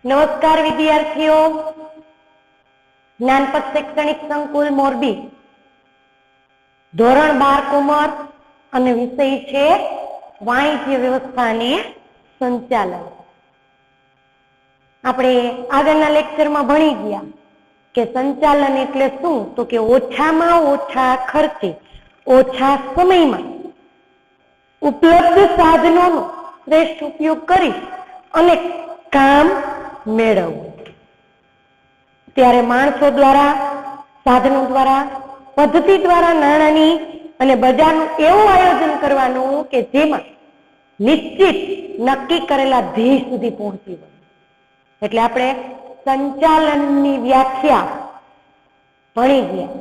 નમસ્કાર વિદ્યાર્થીઓ, જ્ઞાનપથ શૈક્ષણિક સંકુલ મોરબી, ધોરણ 12 કોમર્સ અને વિષય છે વાણિજ્ય વ્યવસ્થા અને સંચાલન. આપણે આગળના લેક્ચરમાં ભણી ગયા કે સંચાલન એટલે શું, તો કે ઓછામાં ઓછા ખર્ચે ઓછા સમયમાં ઉપલબ્ધ સાધનોનો શ્રેષ્ઠ ઉપયોગ કરી અને કામ મેળવવું. ત્યારે માણસો દ્વારા, સાધનો દ્વારા, પદ્ધતિ દ્વારા નાણાંની અને બજારનું એવું આયોજન કરવાનું કે જેમાં નિશ્ચિત નક્કી કરેલા ધ્યેય સુધી પહોંચી વળે. એટલે આપણે સંચાલનની વ્યાખ્યા ભણી ગયા.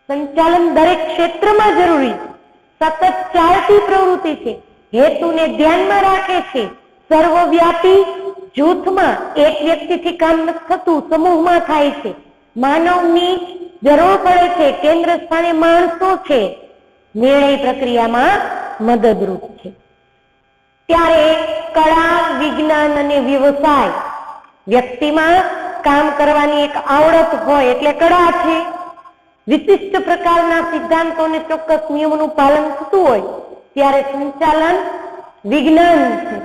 સંચાલન દરેક ક્ષેત્રમાં જરૂરી છે, સતત ચાલતી પ્રવૃત્તિ છે, હેતુને ધ્યાનમાં રાખે છે, સર્વવ્યાપી, જૂથમાં એક વ્યક્તિથી કામ નથી થતું, સમૂહમાં થાય છે, માનવની જરૂર પડે છે, કેન્દ્ર સ્થાને માણસો છે, નિર્ણય પ્રક્રિયામાં મદદરૂપ છે. ત્યારે કળા, વિજ્ઞાન અને વ્યવસાય, વ્યક્તિમાં કામ કરવાની એક આવડત હોય એટલે કળા છે, વિશિષ્ટ પ્રકારના સિદ્ધાંતો અને ચોક્કસ નિયમોનું પાલન થતું હોય ત્યારે સંચાલન વિજ્ઞાન છે,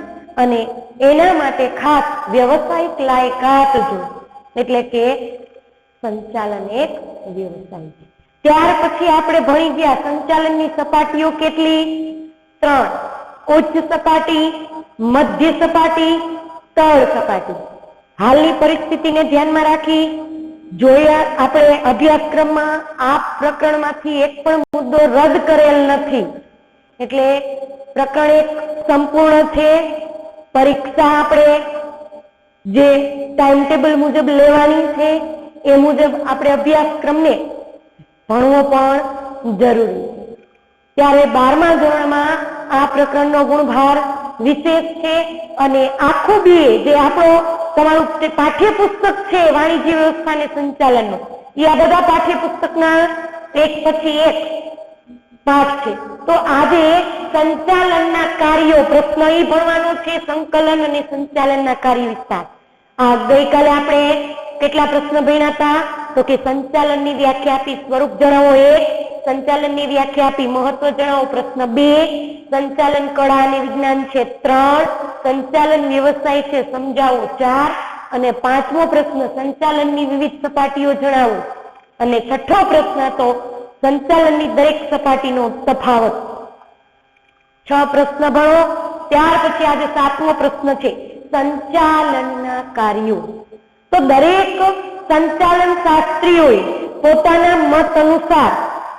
અને એના માટે ખાસ વ્યવસાયિક લાયકાત જો એટલે કે સંચાલન એક વ્યવસાય છે. ત્યાર પછી આપણે ભણી ગયા સંચાલનની સપાટીઓ કેટલી? 3. ઉચ્ચ સપાટી, મધ્ય સપાટી, તળ સપાટી. હાલની પરિસ્થિતિને ધ્યાનમાં રાખી જોયા આપણે અભ્યાસક્રમમાં આ પ્રકરણમાંથી એક પણ મુદ્દો રદ કરેલ નથી. એટલે પ્રકરણ એક સંપૂર્ણ છે. પરીક્ષા આપણે જે ટાઈમ ટેબલ મુજબ લેવાની છે એ મુજબ આપણે અભ્યાસક્રમને ભણવો પણ જરૂરી છે. ત્યારે 12મા ધોરણમાં આ પ્રકરણનો ગુણભાર વિશેષ છે, અને આખું બીએ જે આપણો તમારું પાઠ્યપુસ્તક છે વાણિજ્ય વ્યવસ્થા અને સંચાલનનું, એ આ બધા પાઠ્યપુસ્તકના એક પછી એક પાઠ છે. તો આજે સંચાલનના કાર્યો પ્રશ્ન એ ભણવાનો છે, સંકલન અને સંચાલનના કાર્ય વિસ્તાર. આ ગઈકાલે આપણે કેટલા પ્રશ્ન ભણ્યા હતા? તો કે સંચાલનની વ્યાખ્યા આપી, સ્વરૂપ જણાવો 1, સંચાલનની વ્યાખ્યા આપી, મહત્વ જણાવો પ્રશ્ન 2, સંચાલન કળા અને વિજ્ઞાન છે 3, સંચાલન વ્યવસાય છે સમજાવો 4, અને 5મો પ્રશ્ન સંચાલનની વિવિધ સપાટીઓ જણાવો, અને 6થો પ્રશ્ન તો સંચાલનની દરેક સપાટીનો તફાવત. 6 પ્રશ્ન ભણો. ત્યાર પછી આજે 7મો પ્રશ્ન છે સંચાલનના કાર્યો. તો દરેક સંચાલન શાસ્ત્રીઓએ પોતાના મત અનુસાર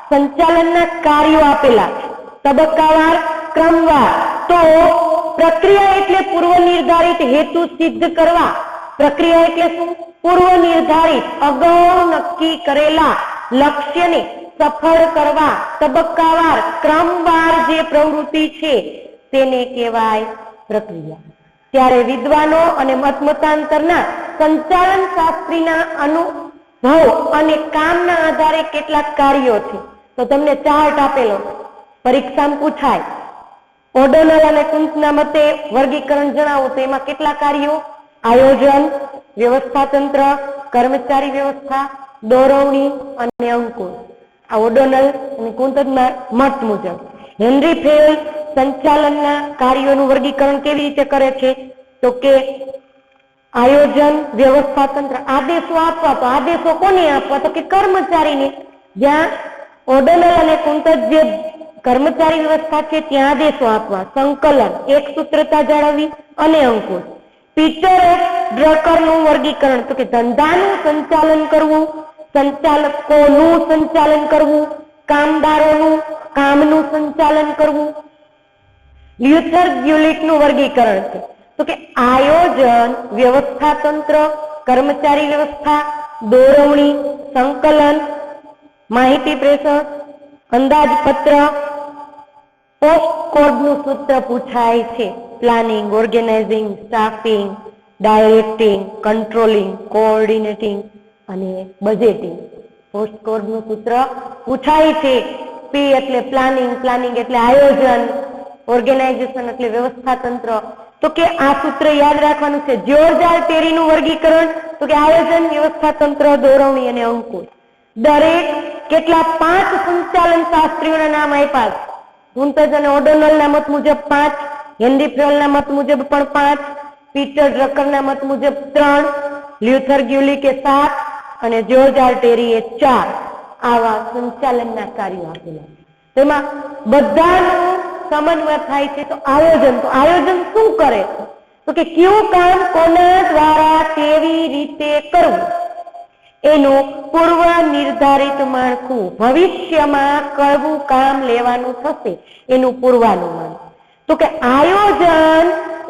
સંચાલનના કાર્યો આપેલા છે, તબક્કાવાર, ક્રમવાર. તો પ્રક્રિયા એટલે પૂર્વ નિર્ધારિત હેતુ સિદ્ધ કરવા. પ્રક્રિયા એટલે શું? પૂર્વ નિર્ધારિત, અગાઉ નક્કી કરેલા લક્ષ્યને સફળ કરવા. તબક્કાવાર, ક્રમવાર જે પ્રવૃત્તિ છે તેને કહેવાય પ્રક્રિયા. ત્યારે વિદ્વાનો અને મતાંતરના સંચાલન શાસ્ત્રીના અનુભવ અને કામના આધારે કેટલાક કાર્યો છે. તો તમને ચાર્ટ આપેલો, પરીક્ષામાં પૂછાય. ઓડોનલ અને કુંતના મતે વર્ગીકરણ જણાવો, તો એમાં કેટલા કાર્યો? આયોજન, વ્યવસ્થા તંત્ર, કર્મચારી વ્યવસ્થા, દોરવણી અને અંકુશ. આ ઓડોનલ અને કુંતના મત મુજબ. હેનરી ફેલ સંચાલનના કાર્યોનું વર્ગીકરણ કેવી રીતે કરે છે? તો કે આયોજન, વ્યવસ્થા તંત્ર, આદેશો આપવા. તો આદેશો કોને આપવા? તો કે કર્મચારીને. જ્યાં ઓડોનલ અને કુંત જે કર્મચારી વ્યવસ્થા છે ત્યાં આદેશો આપવા. સંકલન, એક સૂત્રતા જાળવવી અને અંકુશ. પીટર એફ ડ્રકરનું વર્ગીકરણ, તો કે ધંધાનું સંચાલન કરવું, સંચાલકોનું સંચાલન કરવું, કામદારોનું કામનું સંચાલન કરવું. લ્યુથર ગ્યુલિટનું વર્ગીકરણ છે, તો કે આયોજન, વ્યવસ્થા તંત્ર, કર્મચારી વ્યવસ્થા, દોરવણી, સંકલન, માહિતી પ્રેષણ, અંદાજપત્ર. પોસ્ટકોડનું સૂત્ર પૂછાય છે. પ્લાનિંગ, ઓર્ગેનાઇઝિંગ, સ્ટાફિંગ, ડાયરેક્ટિંગ, કંટ્રોલિંગ, કોઓર્ડિનેટિંગ અને બજેટિંગ. પોસ્ટકોડનું સૂત્ર પૂછાય છે. પી એટલે પ્લાનિંગ, પ્લાનિંગ એટલે આયોજન, ઓર્ગેનાઇઝેશન એટલે વ્યવસ્થા તંત્ર, તો કે આ સૂત્ર યાદ રાખવાનું છે. જ્યોર્જ ટેરીનું વર્ગીકરણ તો કે આયોજન, વ્યવસ્થા તંત્ર, દોરવણી અને અંકુશ. દરેક કેટલા 5 સંચાલન શાસ્ત્રીઓના નામ આપ્યા છે. હુન્ટજ અને ઓડોનલના મત મુજબ 5, હેનરી ફ્રોલના મત મુજબ પણ 5, પીટર ડ્રકરના મત મુજબ 3, લ્યુથર ગ્યુલિકે 7 અને જ્યોર્જ ટેરીએ 4 આવા સંચાલનના કાર્યો આપેલા છે. તેમાં બધાનું સમન્વય થાય છે. તો આયોજન શું કરે છે? તો કે કયું કામ કોના દ્વારા કેવી રીતે કરવું એનું પૂર્વ નિર્ધારિત માળખું, ભવિષ્યમાં કયું કામ લેવાનું થશે એનું પૂર્વાનુમાન. તો કે આયોજન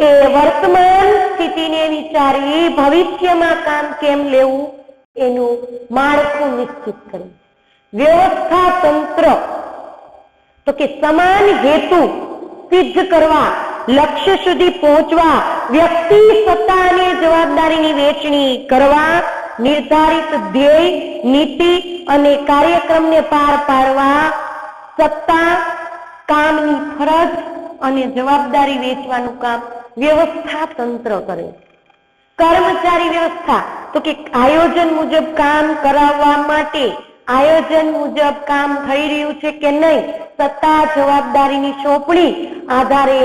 એ વર્તમાન સ્થિતિને વિચારી ભવિષ્યમાં કામ કેમ લેવું એનું માળખું નિશ્ચિત કરવું. વ્યવસ્થા તંત્ર તો કે સમાન હેતુ સિદ્ધ કરવા, લક્ષ્ય સુધી પહોંચવા, વ્યક્તિ, સત્તા અને જવાબદારીની વહેંચણી કરવા, નિર્ધારિત ધ્યેય, નીતિ અને કાર્યક્રમને પાર પાડવા, સત્તા, કામની ફરજ અને જવાબદારી વહેંચવાનું કામ વ્યવસ્થા તંત્ર કરે. કર્મચારી વ્યવસ્થા તો કે આયોજન મુજબ કામ કરાવવા માટે આયોજન મુજબ કામ થઈ રહ્યું છે કે નહીં, સત્તા, જવાબદારીની સોંપણી આધારે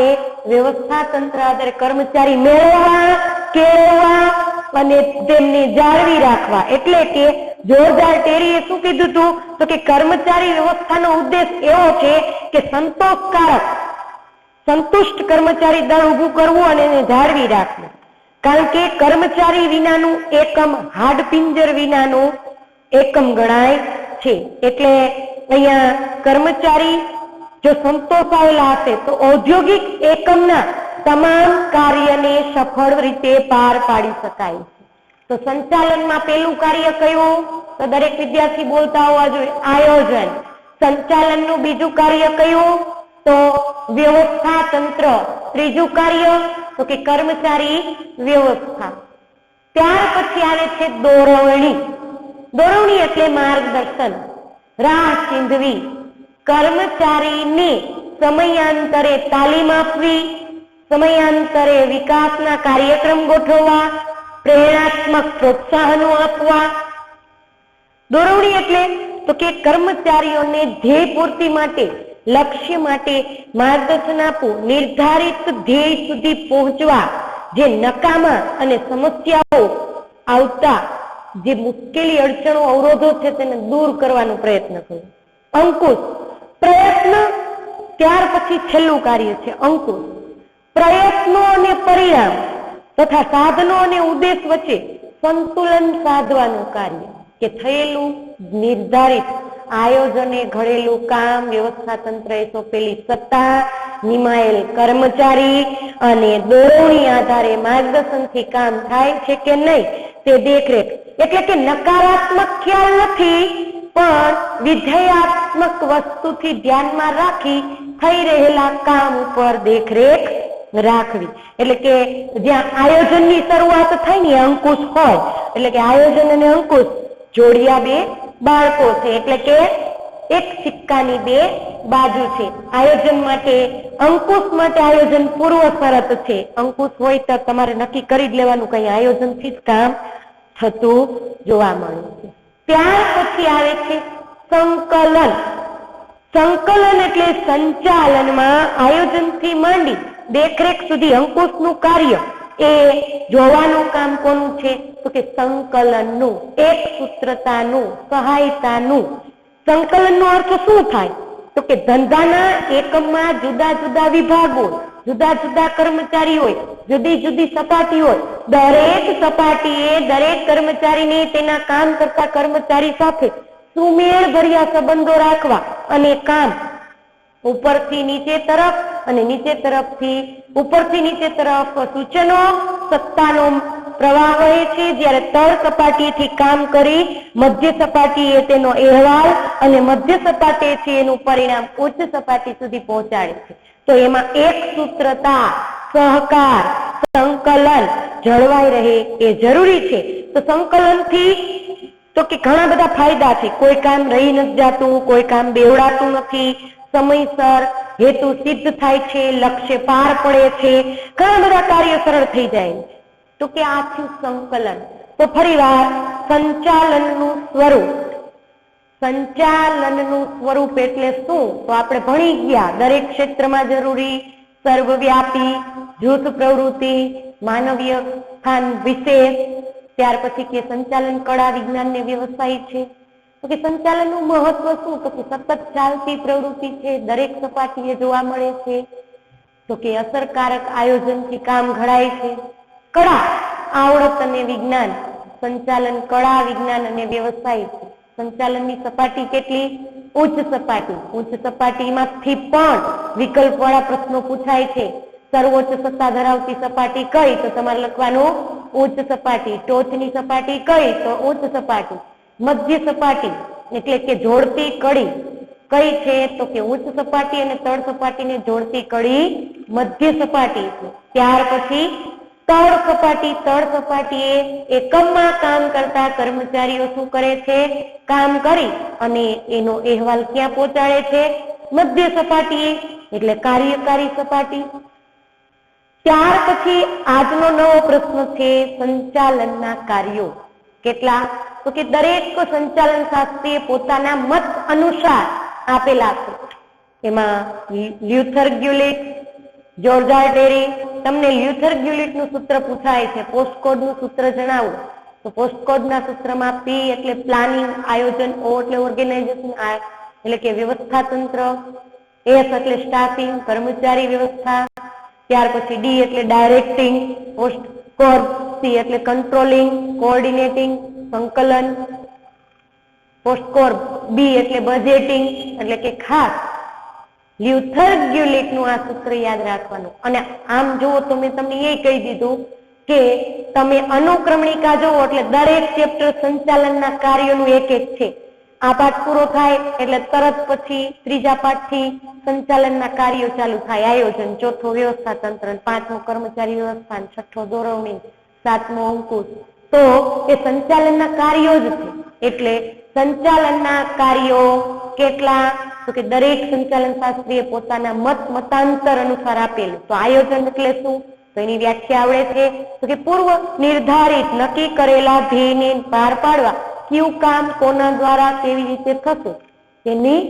વ્યવસ્થા તંત્ર આધારે કર્મચારી મેળવવા, કેળવવા અને તેમને જાળવી રાખવા. એટલે કે જ્યોર્જ ટેરીએ શું કીધું હતું? તો કે કર્મચારી વ્યવસ્થાનો ઉદ્દેશ એવો છે કે સંતોષકારક, સંતુષ્ટ કર્મચારી દળ ઊભું કરવું અને એને જાળવી રાખવું. કારણ કે કર્મચારી વિનાનું એકમ હાડપિંજર વિનાનું એકમ ગણાય છે. એટલે અહીંયા કર્મચારી જો સંતોષાયેલા હશે તો ઔદ્યોગિક એકમના તમામ કાર્યને સફળ રીતે પાર પાડી શકાય છે. તો સંચાલનમાં પહેલું કાર્ય કયું? તો દરેક વિદ્યાર્થી બોલતા હોવા જોઈએ, આયોજન. સંચાલનનું બીજું કાર્ય કયું? તો વ્યવસ્થા તંત્ર. ત્રીજું કાર્ય તો કે કર્મચારી વ્યવસ્થા. ત્યાર પછી આવે છે દોરવણી. દોરવણી એટલે માર્ગદર્શન, રાહ ચીંધવી, કર્મચારીને સમયાંતરે તાલીમ આપવી, સમયાંતરે વિકાસના કાર્યક્રમ ગોઠવવા, પ્રેરણાત્મક પ્રોત્સાહનો આપવા. દોરવણી એટલે તો કે કર્મચારીઓને ધ્યેય પૂર્તિ માટે, લક્ષ્ય માટે માર્ગદર્શન આપવું, નિર્ધારિત ધ્યેય સુધી પહોંચવા, જે નકામા અને સમસ્યાઓ આવતા જે મુશ્કેલી, અડચણો, અવરોધો છે તેને દૂર કરવાનો પ્રયત્ન કરવો. અંકુશ, પ્રયત્ન. ત્યાર પછી છેલ્લું કાર્ય છે અંકુશ. પ્રયત્નો અને પરિણામ તથા સાધનો અને ઉદ્દેશ વચ્ચે સંતુલન સાધવાનું કાર્ય. કે થયેલું નિર્ધારિત આયોજને ઘડેલું કામ વ્યવસ્થા તંત્રએ સોંપેલી સત્તા, નિમાયેલ કર્મચારી અને દોરવણી આધારે માર્ગદર્શનથી કામ થાય છે કે નહીં તે દેખરેખ. એટલે કે નકારાત્મક ખ્યાલ નથી, પણ વિધેયાત્મક વસ્તુથી ધ્યાનમાં રાખી થઈ રહેલા કામ ઉપર દેખરેખ રાખવી. એટલે કે જ્યાં આયોજનની શરૂઆત થાય ને અંકુશ હોય. એટલે કે આયોજન અને અંકુશ જોડિયા બે બાળકો છે. એટલે કે એક સિક્કાની બે બાજુ છે. આયોજન માટે, અંકુશ માટે આયોજન પૂર્વ શરત છે. અંકુશ હોય તો તમારે નક્કી કરી જ લેવાનું કઈ આયોજનથી જ કામ થતું જોવા મળે છે. ત્યાર પછી આવે છે સંકલન. સંકલન એટલે સંચાલનમાં આયોજનથી માંડી દેખરેખ સુધી અંકુશનું કાર્ય એ જોવાનું કામ કોનું છે? તો કે સંકલનનું, એક સૂત્રતાનું, સહાયતાનું. સંકલનનો અર્થ શું થાય? તો કે ધંધાના એકમમાં જુદા જુદા વિભાગો, જુદા જુદા કર્મચારી હોય, જુદી જુદી સપાટી હોય. દરેક સપાટીએ દરેક કર્મચારીને તેના કામ કરતા કર્મચારી સાથે સુમેળ ભર્યા સંબંધો રાખવા અને કામ ઉપરથી નીચે તરફ અને નીચે તરફથી ઉપરથી નીચે તરફ સૂચનો, સત્તાનો પ્રવાહ વહે છે. જ્યારે તળ સપાટીથી કામ કરી મધ્ય સપાટીએ તેનો અહેવાલ અને મધ્ય સપાટીથી એનું પરિણામ ઉચ્ચ સપાટી સુધી પહોંચાડે છે. તો એમાં એક સૂત્રતા, સહકાર, સંકલન જળવાઈ રહે એ જરૂરી છે. તો સંકલનથી તો કે ઘણા બધા ફાયદા છે. કોઈ કામ રહી નથી જતું, કોઈ કામ બેવડાતું નથી, સમયસર હેતુ સિદ્ધ થાય છે, લક્ષ્ય પાર પડે છે, ઘણા બધા કાર્યો સરળ થઈ જાય. તો કે આ થયું સંકલન. તો ફરીવાર સંચાલનનું સ્વરૂપ. સંચાલનનું સ્વરૂપ એટલે શું? તો આપણે ભણી ગયા દરેક ક્ષેત્રમાં જરૂરી, સર્વવ્યાપી, જૂથ પ્રવૃત્તિ, માનવીય સ્થાન વિશેષ. ત્યાર પછી કે સંચાલન કળા વિજ્ઞાન ને વ્યવસાય છે. તો કે સંચાલનનું મહત્વ શું? તો કે સતત ચાલતી પ્રવૃત્તિ છે, દરેક સપાટીએ જોવા મળે છે. તો કે અસરકારક આયોજનથી કામ ઘડાય છે. કળા, આવડત અને વિજ્ઞાન. સંચાલન કળા, વિજ્ઞાન અને વ્યવસાય છે. સંચાલનની સપાટી કેટલી? ઉચ્ચ સપાટી. ઉચ્ચ સપાટીમાંથી પણ વિકલ્પવાળા પ્રશ્નો પૂછાય છે. સર્વોચ્ચ સત્તા ધરાવતી સપાટી કઈ? તો તમારે લખવાનું ઉચ્ચ સપાટી. ટોચની સપાટી કઈ? તો ઉચ્ચ સપાટી. મધ્ય સપાટી એટલે કે જોડતી કડી કઈ છે? તો કે ઉચ્ચ સપાટી અને તળ સપાટીને જોડતી કડી મધ્ય સપાટી છે. ત્યાર પછી તળ સપાટી. તળ સપાટીએ એકમમાં કામ કરતા કર્મચારીઓ શું કરે છે? કામ કરી અને એનો અહેવાલ ક્યાં પહોંચાડે છે? મધ્ય સપાટીએ, એટલે કાર્યકારી સપાટી. ત્યાર પછી આજનો નવો પ્રશ્ન છે સંચાલનના કાર્યો. કેટલા? તો કે દરેક સંચાલન શાસ્ત્રીએ પોતાના મત અનુસાર આપેલા છે. એમાં લ્યુથર ગ્યુલિટ, જ્યોર્જ ટેરી. તમને લ્યુથર ગ્યુલિટનું સૂત્ર પૂછાય છે, પોસ્ટકોડનું સૂત્ર જણાવો. તો પોસ્ટકોડના સૂત્રમાં P એટલે પ્લાનિંગ, આયોજન, O એટલે ઓર્ગેનાઇઝેશન, એટલે કે વ્યવસ્થા તંત્ર, S એટલે સ્ટાફિંગ, કર્મચારી વ્યવસ્થા. ત્યાર પછી D એટલે ડાયરેક્ટિંગ, પોસ્ટકોડ. C એટલે કંટ્રોલિંગ, કોઓર્ડિનેટિંગ, સંકલન. પોસ્ટકોડ B એટલે બજેટિંગ, એટલે કે ખાસ. લ્યુથર ગ્યુલિટનું આ સૂત્ર યાદ રાખવાનું. અને આમ જુઓ તો મેં તમને એ કહી દીધું કે તમે અનુક્રમણિકા જુઓ એટલે દરેક ચેપ્ટર સંચાલનના કાર્યોનું એક એક છે. આ પાઠ પૂરો થાય એટલે તરત પછી ત્રીજા પાઠથી સંચાલનના કાર્યો ચાલુ થાય. આયોજન, ચોથો વ્યવસ્થા તંત્ર, પાંચમો કર્મચારી વ્યવસ્થાન, છઠ્ઠો દોરવણી, સાતમો અંકુશ. તો એ સંચાલનના કાર્યો જ છે. એટલે સંચાલનના કાર્યો કેટલા? તો કે દરેક સંચાલન શાસ્ત્રીએ પોતાના મતાંતર અનુસાર આપેલું. તો આયોજન એટલે શું? તો એની વ્યાખ્યા આવડે છે. તો કે પૂર્વ નિર્ધારિત નક્કી કરેલા ધ્યેયને પાર પાડવા કયું કામ કોના દ્વારા કેવી રીતે થશે તેની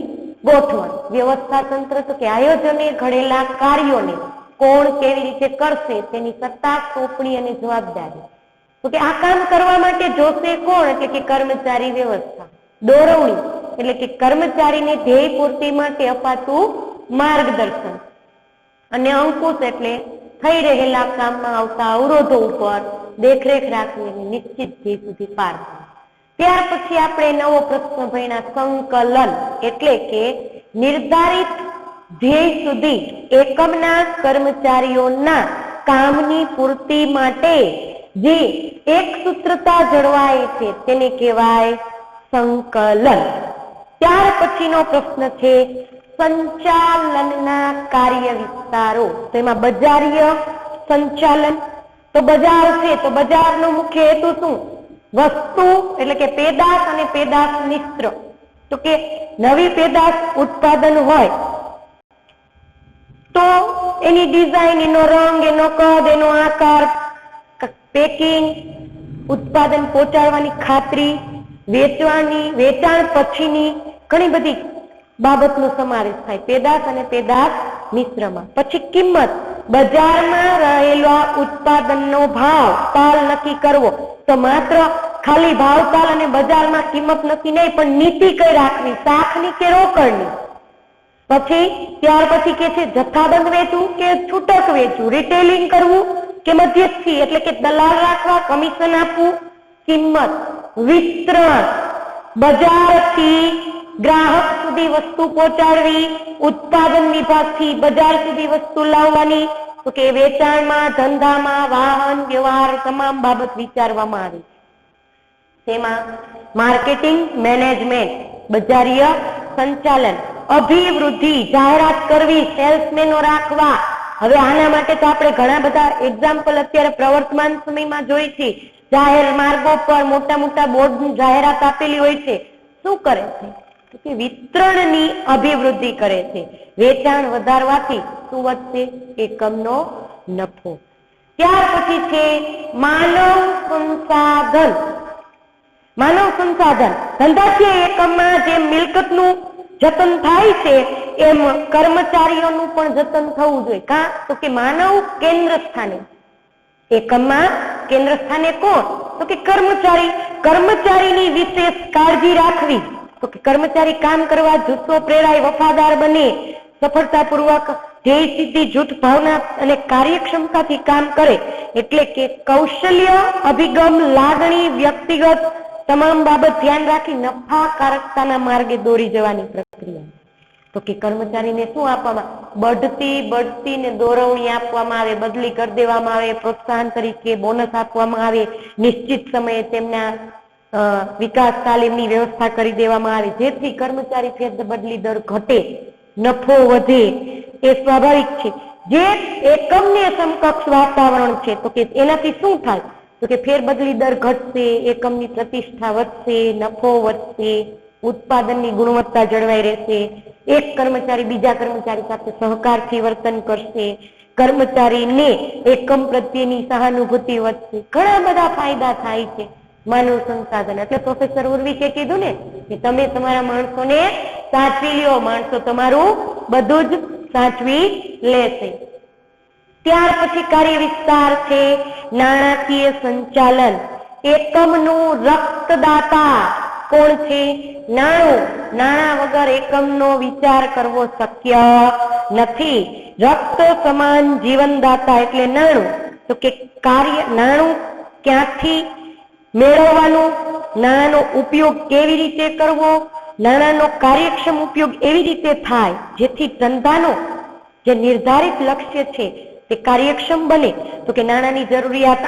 ગોઠવણ. વ્યવસ્થા તંત્ર તો કે આયોજને ઘડેલા કાર્યોને કોણ કેવી રીતે કરશે તેની સત્તા, સોંપણી અને જવાબદારી. તો કે આ કામ કરવા માટે જોશે કોણ? એટલે કે કર્મચારી વ્યવસ્થા. દોરવણી એટલે કે કર્મચારીને ધ્યેય પૂર્તિ માટે અપાતું માર્ગદર્શન. અને અંકુશ એટલે થઈ રહેલા કામમાં આવતા અવરોધો ઉપર દેખરેખ રાખવી અને નિશ્ચિત ધ્યેય સુધી પાર પાડવું. ત્યાર પછી આપણે નવો પ્રશ્ન ભણ્યા સંકલન, એટલે કે નિર્ધારિત ધ્યેય સુધી એકમના કર્મચારીઓના કામની પૂર્તિ માટે જે એક સૂત્રતા જળવાય છે તેને કહેવાય સંકલન. ત્યાર પછીનો પ્રશ્ન છે સંચાલનના કાર્ય વિસ્તારો. તેમાં બજારીય સંચાલન. તો બજાર છે તો બજારનો મુખ્ય હેતુ શું? વસ્તુ એટલે કે પેદાશ અને પેદાશ મિશ્ર. તો કે નવી પેદાશ ઉત્પાદન હોય તો એની ડિઝાઇન, એનો રંગ, એનો કદ, એનો આકાર, પેકિંગ, ઉત્પાદન પહોંચાડવાની ખાતરી, વેચાણ પછીની ઘણી બધી બાબતનો સમાવેશ થાય પેદાશ અને પેદાશ મિશ્રમાં. પછી કિંમત, બજારમાં રહેલા ઉત્પાદનનો ભાવ તાલ નક્કી કરવો. તો માત્ર ખાલી ભાવતાલ અને બજારમાં કિંમત નક્કી નહીં, પણ નીતિ કઈ રાખવી, શાખની કે રોકડની. પછી ત્યાર પછી કે છે જથ્થાબંધ વેચવું કે છૂટક વેચવું, રિટેલિંગ કરવું કે મધ્યસ્થી એટલે કે દલાલ રાખવા, કમિશન આપવું. કિંમત, વિતરણ, બજારથી ગ્રાહક સુધી વસ્તુ પહોંચાડવી, ઉત્પાદન વિભાગથી બજાર સુધી વસ્તુ લાવવાની. તો કે વેચાણમાં, ધંધામાં, વાહન વ્યવહાર તમામ બાબત વિચારવામાં આવે છે. તેમાં માર્કેટિંગ મેનેજમેન્ટ, બજારીય સંચાલન, અભિવૃદ્ધિ, જાહેરાત કરવી, સેલ્સમેનો રાખવા. હવે આના માટે તો આપણે ઘણા બધા એક્ઝામ્પલ અત્યારે પ્રવર્તમાન સમયમાં જોઈ છે. જાહેર માર્ગો પર મોટા મોટા બોર્ડની જાહેરાત આપેલી હોય છે. શું કરે છે? તો કે વિતરણની અભિવૃદ્ધિ કરે છે. વેચાણ વધારવાથી શું વધશે? એકમનો નફો. ત્યાર પછી છે માનવ સંસાધન. માનવ સંસાધન ધંધાકીય એકમમાં જે મિલકતનું જતન થાય છે એમ કર્મચારીઓનું પણ જતન થવું જોઈએ. કા તો કે માનવ કેન્દ્ર સ્થાને, એકમમાં કેન્દ્ર સ્થાને કોણ? તો કે કર્મચારી. કર્મચારીની વિશેષ કાળજી રાખવી. તો કે કર્મચારી કામ કરવા જુસ્સો પ્રેરાય, વફાદાર બને, સફળતાપૂર્વક ધ્યેય સિદ્ધિ, જૂથ ભાવના અને કાર્યક્ષમતાથી કામ કરે. એટલે કે કૌશલ્ય, અભિગમ, લાગણી, વ્યક્તિગત તમામ બાબત ધ્યાન રાખી નફાકારકતાના માર્ગે દોરી જવાની પ્રક્રિયા. તો કે કર્મચારીને શું આપવામાં? બઢતી ને દોરવણી આપવામાં આવે, બદલી કરી દેવામાં આવે, પ્રોત્સાહન તરીકે બોનસ આપવામાં આવે, નિશ્ચિત સમયે તેમના વિકાસ તાલીમની વ્યવસ્થા કરી દેવામાં આવે, જેથી કર્મચારી ફેર બદલી દર ઘટે, નફો વધે. એ સ્વાભાવિક છે. જે એકમને સમકક્ષ વાતાવરણ છે તો કે એનાથી શું થાય? તો કે ફેર બદલી દર ઘટશે, એકમની પ્રતિષ્ઠા વધશે, નફો વધશે, ઉત્પાદનની ગુણવત્તા જળવાઈ રહેશે, એક કર્મચારી બીજા કર્મચારી સાથે સહકારથી વર્તન કરશે, કર્મચારીને એકમ પ્રત્યેની સહાનુભૂતિ વધશે. ઘણા બધા ફાયદા થાય છે માનવ સંસાધન. એટલે પ્રોફેસર ઉર્વિકે કીધું ને કે તમે તમારા માણસોને સાચવી લ્યો, માણસો તમારું બધું જ સાચવી લેશે. ત્યાર પછી કાર્ય વિસ્તાર છે નાણાકીય સંચાલન. એકમનું રક્તદાતા કોણ છે? નાણું. નાણાં વગર એકમનો વિચાર કરવો શક્ય નથી. રક્ત સમાન જીવનદાતા એટલે નાણું. તો કે નાણું ક્યાંથી મેળવવાનું, નાણાંનો ઉપયોગ કેવી રીતે કરવો, નાણાંનો કાર્યક્ષમ ઉપયોગ એવી રીતે થાય જેથી ધંધાનો જે નિર્ધારિત લક્ષ્ય છે તે કાર્યક્ષમ બને. તો કે નાણાંની જરૂરિયાત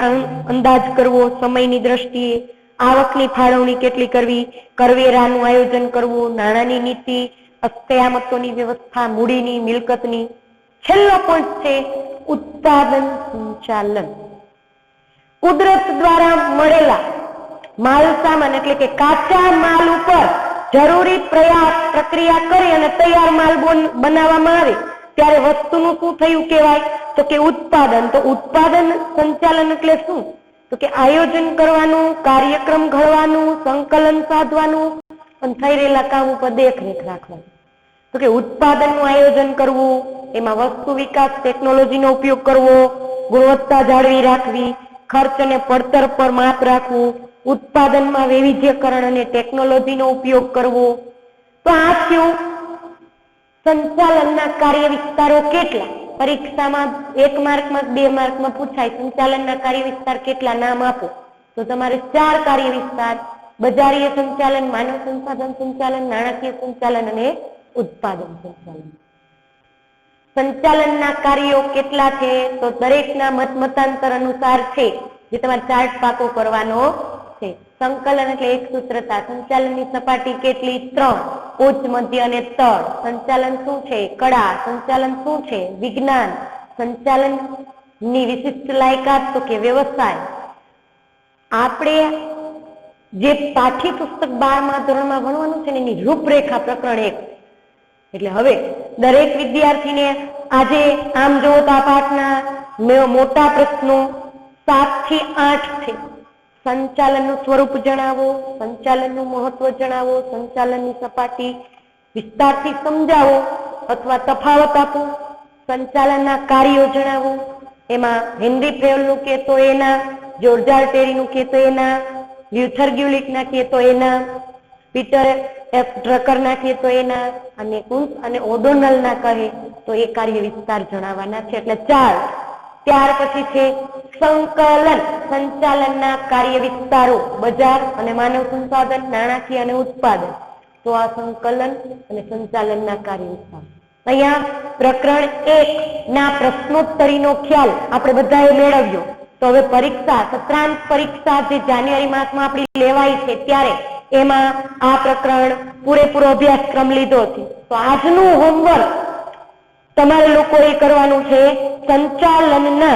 અંદાજ કરવો, સમયની દ્રષ્ટિએ આવકની ફાળવણી કેટલી કરવી, કરવેરાનું આયોજન કરવું, નાણાંની નીતિ, અસ્કયામતોની વ્યવસ્થા, મૂડીની, મિલકતની. છેલ્લો પોઈન્ટ છે ઉત્પાદન સંચાલન. કુદરત દ્વારા મળેલા માલ સામાન એટલે કે કાચા માલ ઉપર જરૂરી પ્રયાસ પ્રક્રિયા કરી અને તૈયાર માલ બનાવવામાં આવે ત્યારે વસ્તુનું શું થયું કહેવાય? તો કે ઉત્પાદન. તો ઉત્પાદન સંચાલન એટલે શું? તો કે આયોજન કરવાનું, કાર્યક્રમ ઘડવાનું, સંકલન સાધવાનું અને થઈ રહેલા કામ ઉપર દેખરેખ રાખવાની. તો કે ઉત્પાદનનું આયોજન કરવું, એમાં વસ્તુ વિકાસ ટેકનોલોજીનો ઉપયોગ કરવો, ગુણવત્તા જાળવી રાખવી, ખર્ચ અને પડતર પર માપ રાખવું, ઉત્પાદનમાં વૈવિધ્યકરણ અને ટેકનોલોજીનો ઉપયોગ કરવો. તો આ થયું સંચાલનના કાર્ય વિસ્તારો કેટલા? પરીક્ષામાં 1 માર્કમાં 2 માર્કમાં પૂછાય સંચાલનના કાર્ય વિસ્તાર કેટલા? નામ આપો. તો તમારે 4 કાર્ય વિસ્તાર: બજારીય સંચાલન, માનવ સંસાધન સંચાલન, નાણાકીય સંચાલન અને ઉત્પાદન સંચાલન. સંચાલનના કાર્યો કેટલા છે? તો દરેકના મતાંતર અનુસાર છે, જે તમારે ચાર્ટ પાકો કરવાનો છે. સંકલન એટલે એક સૂત્રતા. સંચાલનની સપાટી કેટલી? 3. ઉચ્ચ, મધ્ય અને તળ. સંચાલન શું છે? કળા. સંચાલન શું છે? વિજ્ઞાન. સંચાલનની વિશિષ્ટ લાયકાત તો કે વ્યવસાય. આપણે જે પાઠ્યપુસ્તક 12મા ધોરણમાં ભણવાનું છે ને એની રૂપરેખા પ્રકરણ 1. એટલે હવે દરેક વિદ્યાર્થીને આજે આમ જો તો આ પાઠના મોટા પ્રશ્નો 7 થી 8 છે. સંચાલનનું સ્વરૂપ જણાવો, સંચાલનનું મહત્વ જણાવો, સંચાલનની સપાટી વિસ્તારથી સમજાવો અથવા તફાવત આપો, સંચાલનના કાર્યો જણાવો. એમાં હેનરી ફેવલનું કે તો એના, જ્યોર્જ ટેરીનું કે તો એના, લ્યુથર ગ્યુલિકના કે તો એના, પીટર એફ ડ્રકરના કે તો એના, અને કુન્સ અને ઓડોનલના કહે તો એ કાર્ય વિસ્તાર જણાવવાના છે. એટલે 4. ત્યાર પછી છે સંકલન. સંચાલનના કાર્ય વિસ્તારો: બજાર અને માનવ સંસાધન, નાણાકીય અને ઉત્પાદન. તો આ સંકલન અને સંચાલનના કાર્ય વિસ્તાર. અહીંયા પ્રકરણ 1 ના પ્રશ્નોત્તરીનો ખ્યાલ આપણે બધાએ મેળવ્યો. તો હવે પરીક્ષા, સત્રાંત પરીક્ષા જે જાન્યુઆરી માસમાં આપણી લેવાય છે ત્યારે એમાં આ પ્રકરણ પૂરેપૂરો અભ્યાસક્રમ લીધો છે. તો આજનું હોમવર્ક તમારે લોકોએ કરવાનું છે સંચાલનના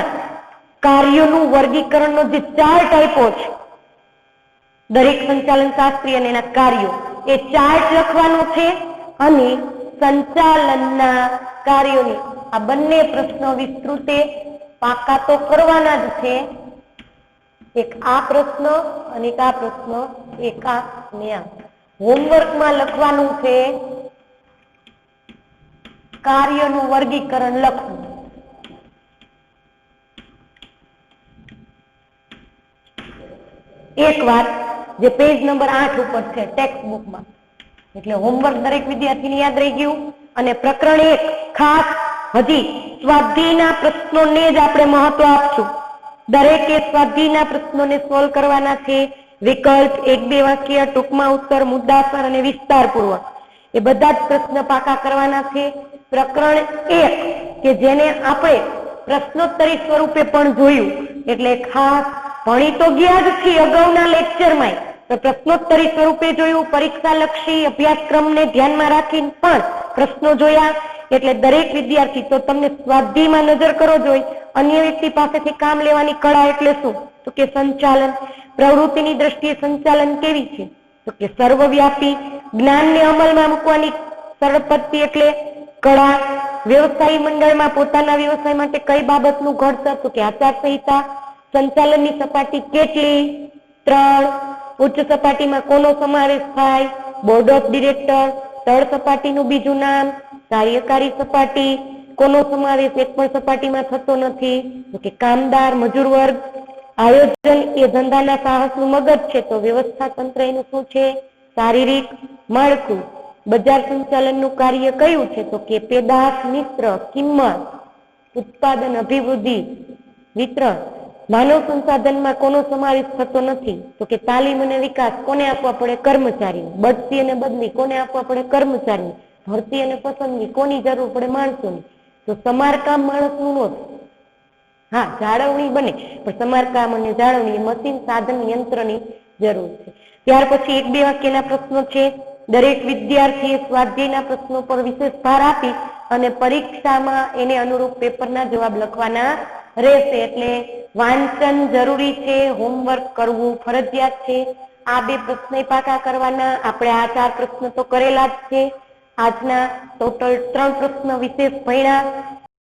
કાર્યોનું વર્ગીકરણનો જે 4 ટાઈપો છે, દરેક સંચાલન શાસ્ત્રી અને એના કાર્યો, એ ચાર્ટ લખવાનો છે અને સંચાલનના કાર્યોની આ બંને પ્રશ્નો વિસ્તૃતે પાકા તો કરવાના જ છે. એક આ પ્રશ્ન અને એક આ પ્રશ્ન, એક આ ને આ. હોમવર્કમાં લખવાનું છે કાર્યનું વર્ગીકરણ લખવું. એક વાત જે પેજ નંબર 8 ઉપર છે ટેક્સ્ટ બુકમાં, એટલે હોમવર્ક દરેક વિદ્યાર્થીને યાદ રહી ગયું. અને પ્રકરણ 1 ખાસ હજી સ્વાધ્યાયના પ્રશ્નોને જ આપણે મહત્વ આપશું. દરેકે સ્વાધ્યાયના પ્રશ્નોને સોલ્વ કરવાના છે. વિકલ્પ, 1-2 વાક્ય, ટૂંકમાં ઉત્તર, મુદ્દાસર અને વિસ્તારપૂર્વક, એ બધા જ પ્રશ્ન પાકા કરવાના છે. પ્રકરણ 1 કે જેને આપણે પ્રશ્નોત્તરી સ્વરૂપે પણ જોયું, એટલે ખાસ ભણી તો ગયા જ છીએ અગાઉના લેક્ચરમાં, તો પ્રશ્નોત્તરી સ્વરૂપે જોયું. પરીક્ષાલક્ષી અભ્યાસક્રમને ધ્યાનમાં રાખીને પણ પ્રશ્નો જોયા. એટલે દરેક વિદ્યાર્થી, તો તમને સ્વાધ્યાયમાં નજર કરો જોઈ અન્ય વ્યક્તિ પાસેથી કામ લેવાની કળા એટલે શું? તો કે સંચાલન. પ્રવૃત્તિની દ્રષ્ટિએ સંચાલન કેવી છે? તો કે સર્વવ્યાપી. જ્ઞાનને અમલમાં મૂકવાની સરળ પદ્ધતિ એટલે કળા. વ્યવસાયી મંડળમાં પોતાના વ્યવસાય માટે કઈ બાબતનું ઘડતર? તો કે આચારસંહિતા. સંચાલનની સપાટી કેટલી? 3. ઉચ્ચ સપાટીમાં કોનો સમાવેશ થાય? Board of director. તળ સપાટીનું બીજું નામ કાર્યકારી સપાટી. કોનો સમાવેશ એક પણ સપાટીમાં થતો નથી? તો કે કામદાર, મજૂર વર્ગ. આયોજન એ ધંધાના સાહસનું મગજ છે, તો વ્યવસ્થા તંત્ર એનું શું છે? શારીરિક માળખું. બજાર સંચાલનનું કાર્ય કયું છે? તો કે પેદાશ, મિશ્ર, કિંમત, ઉત્પાદન, અભિવૃદ્ધિ, વિતરણ. માનવ સંસાધનમાં કોનો સમાવેશ થતો નથી? તો કે તાલીમ અને વિકાસ કોને આપવા પડે? કર્મચારીને. બઢતી અને બદલી કોને આપવા પડે? કર્મચારીને. ભરતી અને પસંદગી કોની જરૂર પડે? માણસોની. તો સમારકામ માણસનું નો. હા, જાળવણી બને, પણ સમારકામ અને જાળવણી મશીન, સાધન, યંત્રની જરૂર છે. ત્યાર પછી 1-2 વાક્યના પ્રશ્નો છે. દરેક વિદ્યાર્થીએ સ્વાધ્યાયના પ્રશ્નો પર વિશેષ ભાર આપી અને પરીક્ષામાં એને અનુરૂપ પેપરના જવાબ લખવાના રહેશે. એટલે વાંચન જરૂરી છે, હોમવર્ક કરવું ફરજિયાત છે. આ 2 પ્રશ્ન પાકા કરવાના. આપણે આ 4 પ્રશ્ન તો કરેલા જ છે. આજના ટોટલ 3 પ્રશ્ન વિશેષ ભણ્યા.